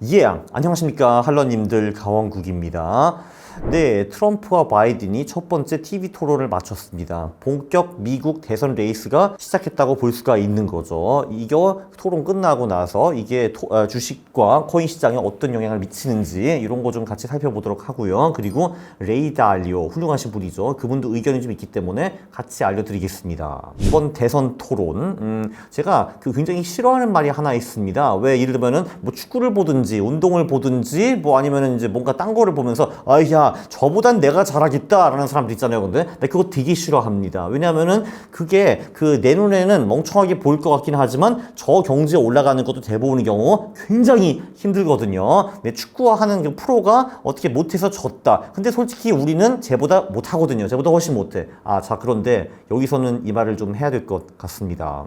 안녕하십니까 할러님들, 강원국입니다. 네, 트럼프와 바이든이 첫 번째 TV 토론을 마쳤습니다. 본격 미국 대선 레이스가 시작했다고 볼 수가 있는 거죠. 이거 토론 끝나고 나서 이게 주식과 코인 시장에 어떤 영향을 미치는지 이런 거 좀 같이 살펴보도록 하고요. 그리고 레이 달리오, 훌륭하신 분이죠. 그분도 의견이 좀 있기 때문에 같이 알려드리겠습니다. 이번 대선 토론, 제가 굉장히 싫어하는 말이 하나 있습니다. 왜 예를 들면은 뭐 축구를 보든지 운동을 보든지 뭐 아니면은 이제 뭔가 딴 거를 보면서 아야 저보단 내가 잘하겠다라는 사람들 있잖아요. 근데 그거 되게 싫어합니다. 왜냐하면은 그게 내 눈에는 멍청하게 보일 것 같긴 하지만 저 경지에 올라가는 것도 대부분의 경우 굉장히 힘들거든요. 축구하는 그 프로가 어떻게 못해서 졌다. 근데 솔직히 우리는 쟤보다 못하거든요. 쟤보다 훨씬 못해. 자, 그런데 여기서는 이 말을 좀 해야 될 것 같습니다.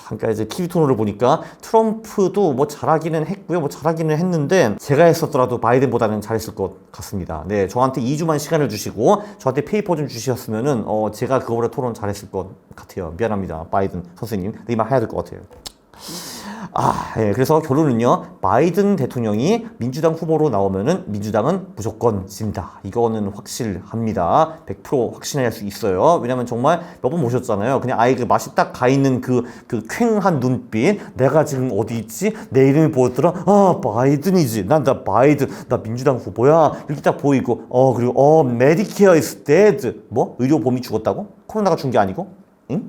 그러니까 이제 TV 토론을 보니까 트럼프도 뭐 잘하기는 했고요. 뭐 잘하기는 했는데 제가 했었더라도 바이든보다는 잘했을 것 같습니다. 네, 저한테 2주만 시간을 주시고 저한테 페이퍼 좀 주셨으면은 제가 그거보다 토론 잘했을 것 같아요. 미안합니다, 바이든 선생님. 이 말 해야 될 것 같아요. 그래서 결론은요, 바이든 대통령이 민주당 후보로 나오면은 민주당은 무조건 진다. 이거는 확실합니다. 100% 확신할 수 있어요. 왜냐면 정말 몇 번 보셨잖아요. 그냥 아예 그 맛이 딱 가 있는 그 퀭한 눈빛. 내가 지금 어디 있지? 내 이름이 보였더라? 바이든이지. 나 바이든. 나 민주당 후보야. 이렇게 딱 보이고, 그리고, 메디케어 is dead. 뭐? 의료보험이 죽었다고? 코로나가 준 게 아니고?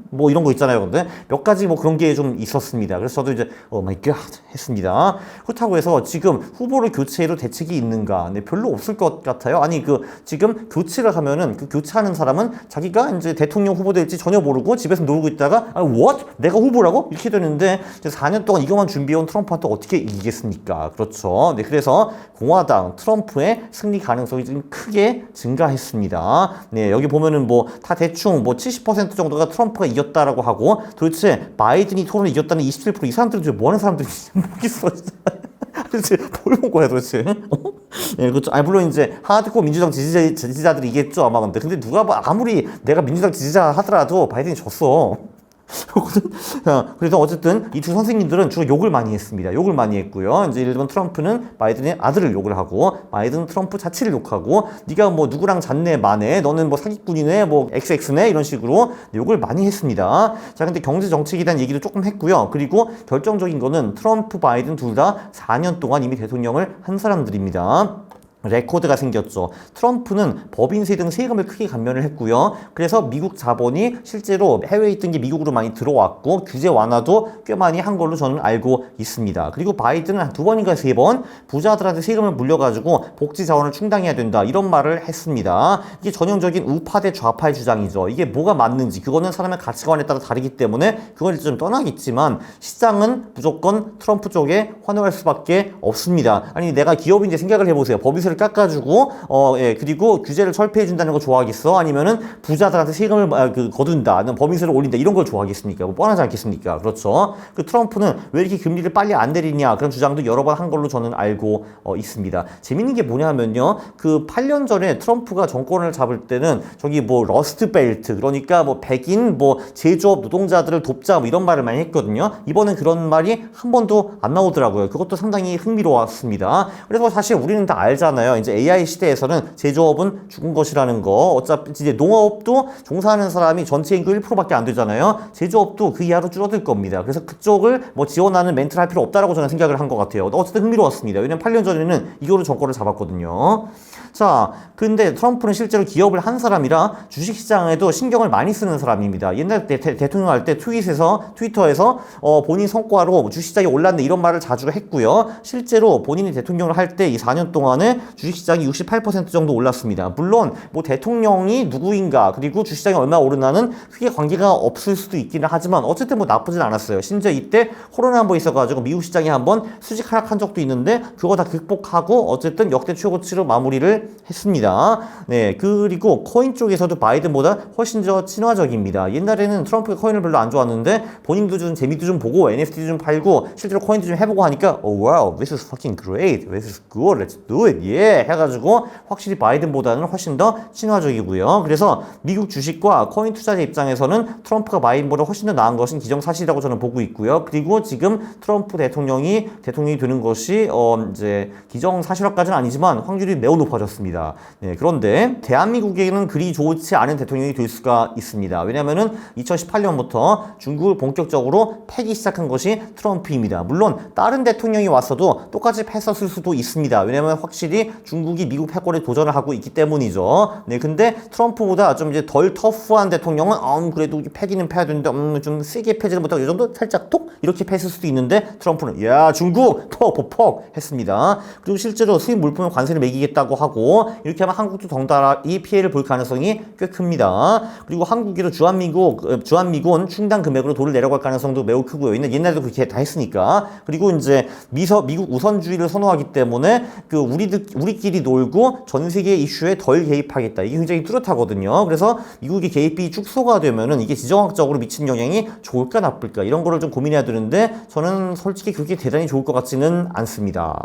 뭐 이런 거 있잖아요. 근데 몇 가지 뭐 그런 게 좀 있었습니다. 그래서 저도 이제 마이 갓 했습니다. 그렇다고 해서 지금 후보를 교체해도 대책이 있는가? 네, 별로 없을 것 같아요. 아니 지금 교체를 하면은 그 교체하는 사람은 자기가 이제 대통령 후보 될지 전혀 모르고 집에서 놀고 있다가 what? 내가 후보라고? 이렇게 되는데 이제 4년 동안 이것만 준비해온 트럼프한테 어떻게 이기겠습니까? 그렇죠. 네, 그래서 공화당 트럼프의 승리 가능성이 좀 크게 증가했습니다. 네, 여기 보면은 뭐 다 대충 뭐 70% 정도가 트럼프가 이겼다라고 하고, 도대체 바이든이 토론을 이겼다는 27%, 이 사람들은 뭐 하는 사람들인지 모르겠어. 도대체 뭘 본 거야 도대체? 예, 그렇죠. 물론 이제 하드코어 민주당 지지자들이 이겼죠 아마. 근데 누가 아무리 내가 민주당 지지자 하더라도 바이든이 졌어. 그래서 어쨌든 이 두 선생님들은 주로 욕을 많이 했습니다. 욕을 많이 했고요. 이제 예를 들면 트럼프는 바이든의 아들을 욕을 하고, 바이든은 트럼프 자체를 욕하고, 네가 뭐 누구랑 잤네 마네, 너는 뭐 사기꾼이네, 뭐 XX네, 이런 식으로 욕을 많이 했습니다. 자, 근데 경제 정책에 대한 얘기도 조금 했고요. 그리고 결정적인 거는 트럼프, 바이든 둘 다 4년 동안 이미 대통령을 한 사람들입니다. 레코드가 생겼죠. 트럼프는 법인세 등 세금을 크게 감면을 했고요. 그래서 미국 자본이 실제로 해외에 있던 게 미국으로 많이 들어왔고, 규제 완화도 꽤 많이 한 걸로 저는 알고 있습니다. 그리고 바이든은 한 2번인가 3번 부자들한테 세금을 물려가지고 복지 자원을 충당해야 된다, 이런 말을 했습니다. 이게 전형적인 우파 대 좌파의 주장이죠. 이게 뭐가 맞는지 그거는 사람의 가치관에 따라 다르기 때문에 그걸 좀 떠나겠지만, 시장은 무조건 트럼프 쪽에 환호할 수밖에 없습니다. 아니, 내가 기업인지 생각을 해보세요. 법인세를 깎아주고 그리고 규제를 철폐해준다는 거 좋아하겠어? 아니면은 부자들한테 세금을 거둔다, 법인세를 올린다, 이런 걸 좋아하겠습니까? 뭐 뻔하지 않겠습니까? 그렇죠. 트럼프는 왜 이렇게 금리를 빨리 안 내리냐, 그런 주장도 여러 번 한 걸로 저는 알고 있습니다. 재밌는 게 뭐냐면요, 8년 전에 트럼프가 정권을 잡을 때는 저기 뭐 러스트 벨트, 그러니까 뭐 백인 뭐 제조업 노동자들을 돕자, 뭐 이런 말을 많이 했거든요. 이번엔 그런 말이 한 번도 안 나오더라고요. 그것도 상당히 흥미로웠습니다. 그래서 사실 우리는 다 알잖아요. 이제 AI 시대에서는 제조업은 죽은 것이라는 거. 어차피 이제 농업도 종사하는 사람이 전체 인구 1%밖에 안 되잖아요. 제조업도 그 이하로 줄어들 겁니다. 그래서 그쪽을 뭐 지원하는 멘트를 할 필요 없다라고 저는 생각을 한 것 같아요. 어쨌든 흥미로웠습니다. 왜냐면 8년 전에는 이거로 정권을 잡았거든요. 자, 근데 트럼프는 실제로 기업을 한 사람이라 주식시장에도 신경을 많이 쓰는 사람입니다. 옛날 때 대통령 할 때 트위터에서 본인 성과로 주식시장이 올랐네, 이런 말을 자주 했고요. 실제로 본인이 대통령을 할 때 이 4년 동안에 주식시장이 68% 정도 올랐습니다. 물론 뭐 대통령이 누구인가, 그리고 주식시장이 얼마나 오르나는 크게 관계가 없을 수도 있기는 하지만 어쨌든 뭐 나쁘진 않았어요. 심지어 이때 코로나 한번 있어가지고 미국 시장이 한번 수직 하락한 적도 있는데 그거 다 극복하고 어쨌든 역대 최고치로 마무리를 했습니다. 네, 그리고 코인 쪽에서도 바이든보다 훨씬 더 친화적입니다. 옛날에는 트럼프가 코인을 별로 안 좋아하는데 본인도 좀 재미도 좀 보고 NFT도 좀 팔고 실제로 코인도 좀 해보고 하니까 wow, this is fucking great, this is good, let's do it, yeah. 해가지고 확실히 바이든보다는 훨씬 더 친화적이고요. 그래서 미국 주식과 코인 투자자 입장에서는 트럼프가 바이든보다 훨씬 더 나은 것은 기정사실이라고 저는 보고 있고요. 그리고 지금 트럼프 대통령이 되는 것이 이제 기정사실화까지는 아니지만 확률이 매우 높아졌습니다. 네, 그런데 대한민국에는 그리 좋지 않은 대통령이 될 수가 있습니다. 왜냐하면은 2018년부터 중국을 본격적으로 패기 시작한 것이 트럼프입니다. 물론 다른 대통령이 왔어도 똑같이 패했을 수도 있습니다. 왜냐하면 확실히 중국이 미국 패권에 도전을 하고 있기 때문이죠. 네, 근데 트럼프보다 좀 이제 덜 터프한 대통령은 그래도 패기는 패야 되는데 좀 세게 패지는 못하고 이 정도 살짝 톡 이렇게 패했을 수도 있는데 트럼프는 야 중국 퍽퍽 했습니다. 그리고 실제로 수입 물품 관세를 매기겠다고 하고 이렇게 하면 한국도 덩달아 이 피해를 볼 가능성이 꽤 큽니다. 그리고 한국에도 주한미군 충당 금액으로 돈을 내려갈 가능성도 매우 크고요. 옛날에도 그렇게 다 했으니까. 그리고 이제 미국 우선주의를 선호하기 때문에 우리끼리 놀고 전 세계 이슈에 덜 개입하겠다. 이게 굉장히 뚜렷하거든요. 그래서 미국의 개입이 축소가 되면은 이게 지정학적으로 미친 영향이 좋을까 나쁠까 이런 거를 좀 고민해야 되는데 저는 솔직히 그렇게 대단히 좋을 것 같지는 않습니다.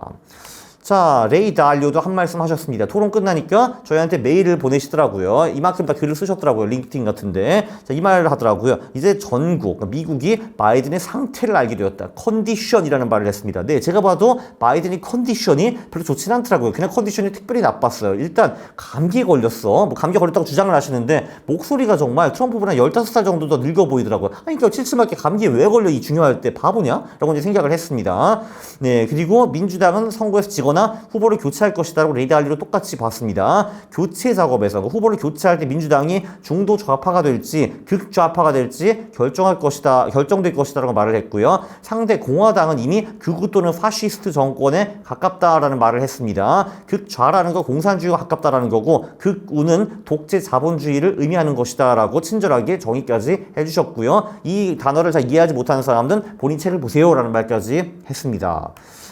자, 레이 달리오도 한 말씀 하셨습니다. 토론 끝나니까 저희한테 메일을 보내시더라고요. 이만큼 다 글을 쓰셨더라고요. 링크드인 같은데. 자, 이 말을 하더라고요. 이제 전국, 미국이 바이든의 상태를 알게 되었다. 컨디션이라는 말을 했습니다. 네, 제가 봐도 바이든이 컨디션이 별로 좋진 않더라고요. 그냥 컨디션이 특별히 나빴어요. 일단 감기에 걸렸어. 감기에 걸렸다고 주장을 하시는데 목소리가 정말 트럼프보다 15살 정도 더 늙어 보이더라고요. 아니, 그러니까 칠칠맞게 감기에 왜 걸려? 이 중요할 때 바보냐? 라고 이제 생각을 했습니다. 네, 그리고 민주당은 선거에서 지거나 후보를 교체할 것이다라고 레이 달리오 똑같이 봤습니다. 교체 작업에서 후보를 교체할 때 민주당이 중도 좌파가 될지 극좌파가 될지 결정될 것이다라고 말을 했고요. 상대 공화당은 이미 극우 또는 파시스트 정권에 가깝다라는 말을 했습니다. 극좌라는 거 공산주의가 가깝다라는 거고 극우는 독재 자본주의를 의미하는 것이다라고 친절하게 정의까지 해주셨고요. 이 단어를 잘 이해하지 못하는 사람들은 본인 책을 보세요라는 말까지 했습니다.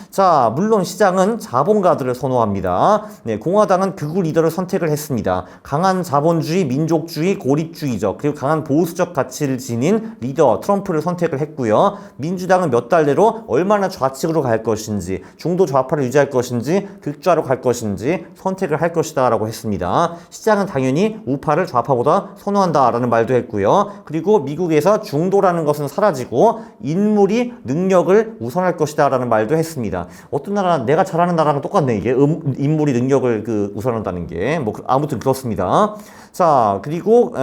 자, 물론 시장은 자본가들을 선호합니다. 네, 공화당은 극우 리더를 선택을 했습니다. 강한 자본주의, 민족주의, 고립주의적, 그리고 강한 보수적 가치를 지닌 리더 트럼프를 선택을 했고요. 민주당은 몇 달 내로 얼마나 좌측으로 갈 것인지, 중도 좌파를 유지할 것인지, 극좌로 갈 것인지 선택을 할 것이다 라고 했습니다. 시장은 당연히 우파를 좌파보다 선호한다라는 말도 했고요. 그리고 미국에서 중도라는 것은 사라지고 인물이 능력을 우선할 것이다 라는 말도 했습니다. 어떤 나라, 내가 잘하는 나라랑 똑같네, 이게. 인물이 능력을 우선한다는 게. 아무튼 그렇습니다. 자, 그리고,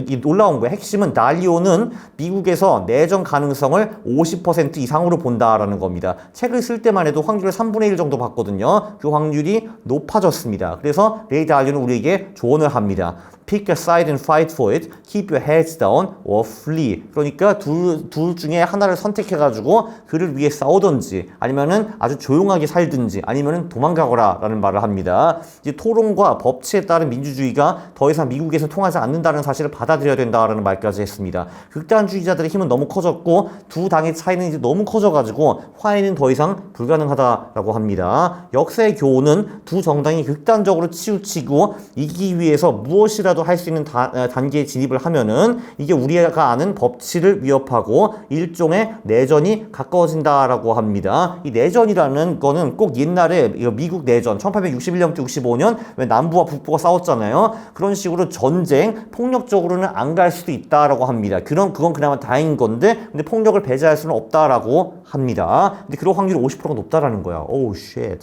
이 놀라운 거예요. 핵심은 달리오는 미국에서 내정 가능성을 50% 이상으로 본다라는 겁니다. 책을 쓸 때만 해도 확률을 3분의 1 정도 봤거든요. 그 확률이 높아졌습니다. 그래서 레이 달리오는 우리에게 조언을 합니다. Pick a side and fight for it. Keep your heads down or flee. 그러니까 둘 중에 하나를 선택해가지고 그를 위해 싸우든지 아니면은 아주 조용하게 살든지 아니면은 도망가거라 라는 말을 합니다. 이제 토론과 법치에 따른 민주주의가 더 이상 미국에서 통하지 않는다는 사실을 받아들여야 된다라는 말까지 했습니다. 극단주의자들의 힘은 너무 커졌고 두 당의 차이는 이제 너무 커져가지고 화해는 더 이상 불가능하다라고 합니다. 역사의 교훈은 두 정당이 극단적으로 치우치고 이기기 위해서 무엇이라도 할 수 있는 단계에 진입을 하면은 이게 우리가 아는 법치를 위협하고 일종의 내전이 가까워진다라고 합니다. 이 내전이라는 거는 꼭 옛날에 미국 내전 1861년부터 65년 왜 남부와 북부가 싸웠잖아요. 그런 식으로 전쟁, 폭력적으로는 안 갈 수도 있다라고 합니다. 그건 그나마 다행인 건데 근데 폭력을 배제할 수는 없다라고 합니다. 근데 그런 확률이 50%가 높다라는 거야. 오우 쉣.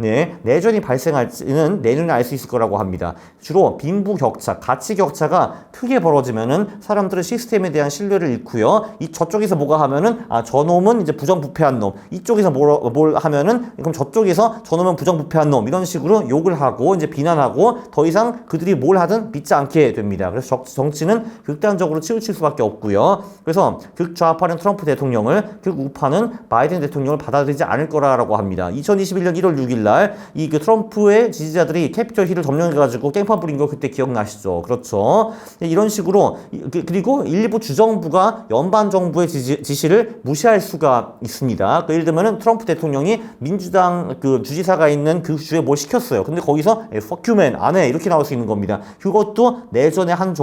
네, 내전이 발생할지는 내년에 알 수 있을 거라고 합니다. 주로 빈부 격차, 가치 격차가 크게 벌어지면은 사람들은 시스템에 대한 신뢰를 잃고요. 저쪽에서 뭐가 하면은 저놈은 이제 부정부패한 놈, 이쪽에서 뭘 하면은 그럼 저쪽에서 저놈은 부정부패한 놈 이런 식으로 욕을 하고 이제 비난하고 더 이상 그들이 뭘 하든 믿지 않게 됩니다. 그래서 정치는 극단적으로 치우칠 수밖에 없고요. 그래서 극좌파는 트럼프 대통령을, 극우파는 바이든 대통령을 받아들이지 않을 거라고 합니다. 2021년 1월 6일 날 이 트럼프의 지지자들이 캐피털 힐을 점령해가지고 깽판 부린 거 그때 기억나시죠? 그렇죠. 이런 식으로 그리고 일부 주정부가 연방 정부의 지시를 무시할 수가 있습니다. 예를 들면은 트럼프 대통령이 민주당 주지사가 있는 그 주에 뭘 시켰어요. 근데 거기서 fuck you man 안 해 이렇게 나올 수 있는 겁니다. 그것도 내전의 한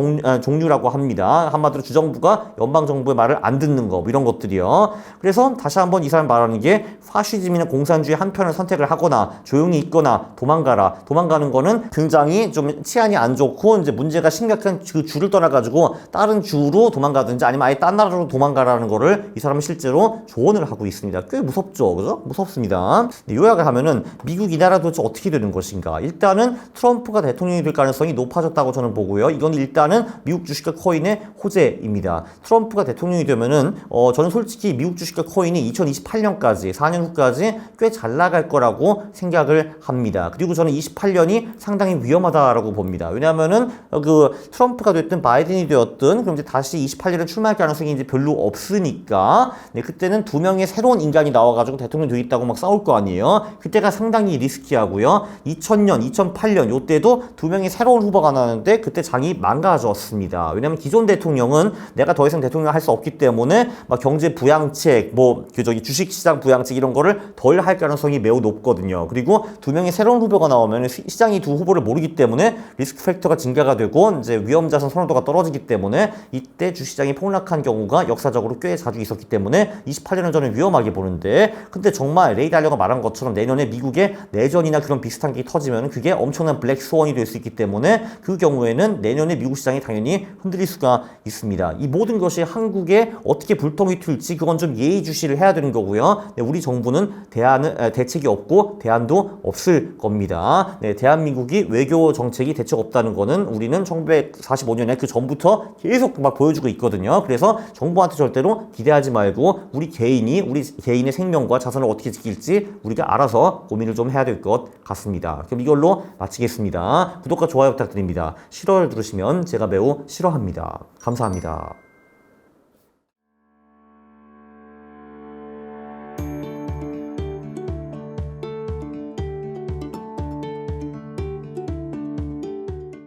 종류라고 합니다. 한마디로 주정부가 연방 정부의 말을 안 듣는 거 이런 것들이요. 그래서 다시 한번 이 사람 말하는 게 파시즘이나 공산주의 한 편을 선택을 하거나 조용히 있거나 도망가라. 도망가는 거는 굉장히 좀 치안이 안 좋고 이제 문제가 심각한 그 주를 떠나가지고 다른 주로 도망가든지 아니면 아예 딴 나라로 도망가라는 거를 이 사람은 실제로 조언을 하고 있습니다. 꽤 무섭죠, 그죠? 무섭습니다. 요약을 하면은 미국 이 나라 도대체 어떻게 되는 것인가? 일단은 트럼프가 대통령이 될 가능성이 높아졌다고 저는 보고요. 이건 일단은 미국 주식과 코인의 호재입니다. 트럼프가 대통령이 되면은 저는 솔직히 미국 주식과 코인이 2028년까지 4년 후까지 꽤 잘 나갈 거라고 생각을 합니다. 그리고 저는 28년이 상당히 위험하다라고 봅니다. 왜냐하면은 그 트럼프가 됐든 바이든이 되었든 그럼 이제 다시 28년에 출마할 가능성이 이제 별로 없으니까 네, 그때는 두 명의 새로운 인간이 나와가지고 대통령 되겠다고 막 싸울 거 아니에요. 그때가 상당히 리스키하고요. 2000년, 2008년 요때도 두 명의 새로운 후보가 나왔는데 그때 장이 망가졌습니다. 왜냐하면 기존 대통령은 내가 더 이상 대통령 할 수 없기 때문에 막 경제 부양책, 주식시장 부양책 이런 거를 덜 할 가능성이 매우 높거든요. 그리고 두 명의 새로운 후보가 나오면 시장이 두 후보를 모르기 때문에 리스크 팩터가 증가가 되고 이제 위험 자산 선호도가 떨어지기 때문에 이때 주시장이 폭락한 경우가 역사적으로 꽤 자주 있었기 때문에 28년은 저는 위험하게 보는데 근데 정말 레이 달러가 말한 것처럼 내년에 미국의 내전이나 그런 비슷한 게 터지면 그게 엄청난 블랙 스원이 될 수 있기 때문에 그 경우에는 내년에 미국 시장이 당연히 흔들릴 수가 있습니다. 이 모든 것이 한국에 어떻게 불똥이 튈지 그건 좀 예의주시를 해야 되는 거고요. 네, 우리 정부는 대책이 없고 대안도 없을 겁니다. 네, 대한민국이 외교 정책이 대책 없다는 거는 우리는 1945년에 그 전부터 계속 막 보여주고 있거든요. 그래서 정부한테 절대로 기대하지 말고 우리 개인의 생명과 자산을 어떻게 지킬지 우리가 알아서 고민을 좀 해야 될 것 같습니다. 그럼 이걸로 마치겠습니다. 구독과 좋아요 부탁드립니다. 싫어를 누르시면 제가 매우 싫어합니다. 감사합니다.